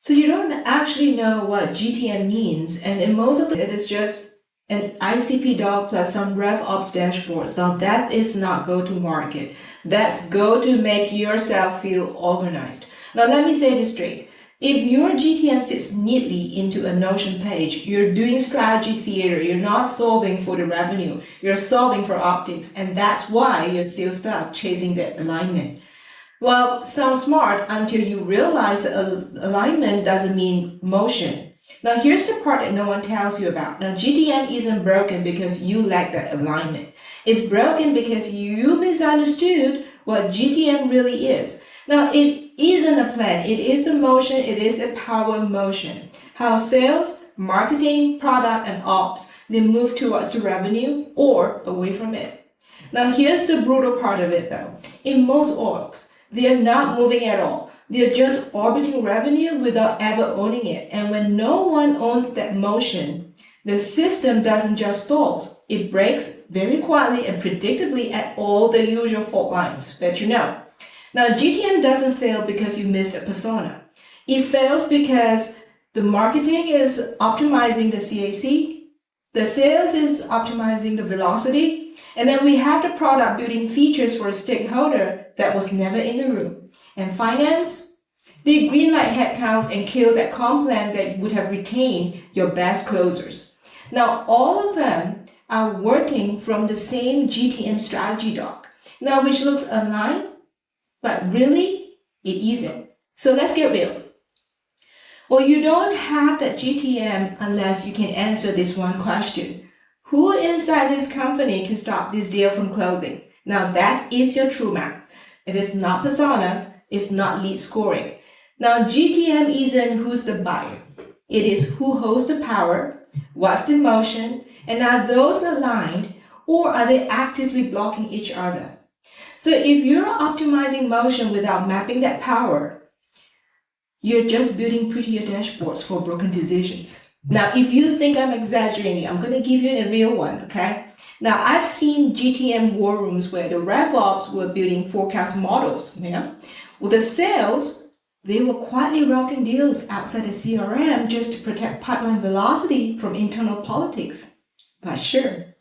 So you don't actually know what GTM means, and in most of it is just an ICP doc plus some RevOps dashboards. Now that is not go-to-market. That's go to make yourself feel organized. Now let me say this straight. If your GTM fits neatly into a Notion page, you're doing strategy theater, you're not solving for the revenue, you're solving for optics, and that's why you're still stuck chasing that alignment. Well, sounds smart until you realize that alignment doesn't mean motion. Now, here's the part that no one tells you about. Now, GTM isn't broken because you lack that alignment. It's broken because you misunderstood what GTM really is. Now, it isn't a plan. It is a motion. It is a power motion. How sales, marketing, product, and ops, they move towards the revenue or away from it. Now, here's the brutal part of it, though. In most orgs, they're not moving at all. They're just orbiting revenue without ever owning it. And when no one owns that motion, the system doesn't just stall. It breaks very quietly and predictably at all the usual fault lines that you know. Now, GTM doesn't fail because you missed a persona. It fails because the marketing is optimizing the CAC, the sales is optimizing the velocity, and then we have the product building features for a stakeholder that was never in the room. And finance, they greenlight headcounts and kill that comp plan that would have retained your best closers. Now, all of them are working from the same GTM strategy doc. Now, which looks aligned, but really, it isn't. So let's get real. Well, you don't have that GTM unless you can answer this one question. Who inside this company can stop this deal from closing? Now, that is your true map. It is not personas. It's not lead scoring. Now, GTM isn't who's the buyer. It is who holds the power, what's the motion, and are those aligned, or are they actively blocking each other? So if you're optimizing motion without mapping that power, you're just building prettier dashboards for broken decisions. Now, if you think I'm exaggerating, I'm going to give you a real one, okay? Now, I've seen GTM war rooms where the RevOps were building forecast models, With the sales, they were quietly routing deals outside the CRM just to protect pipeline velocity from internal politics. But sure,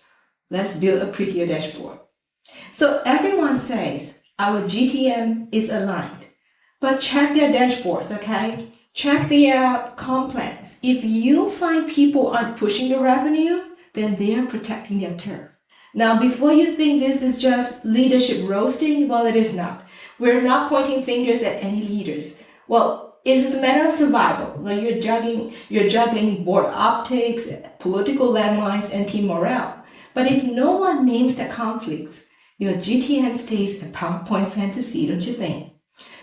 let's build a prettier dashboard. So everyone says our GTM is aligned, but check their dashboards, okay? Check their comp plans. If you find people aren't pushing the revenue, then they are protecting their turf. Now, before you think this is just leadership roasting, well, it is not. We're not pointing fingers at any leaders. Well, it's a matter of survival. Like you're juggling board optics, political landmines, and team morale. But if no one names the conflicts, your GTM stays a PowerPoint fantasy, don't you think?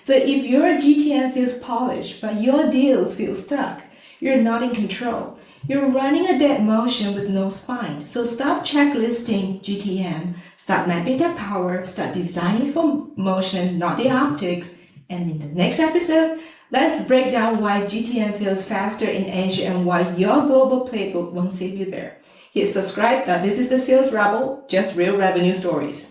So if your GTM feels polished, but your deals feel stuck, you're not in control. You're running a dead motion with no spine. So stop checklisting GTM, start mapping that power, start designing for motion, not the optics. And in the next episode, let's break down why GTM feels faster in Asia and why your global playbook won't save you there. Hit subscribe. Now, this is the Sales Rebel, just real revenue stories.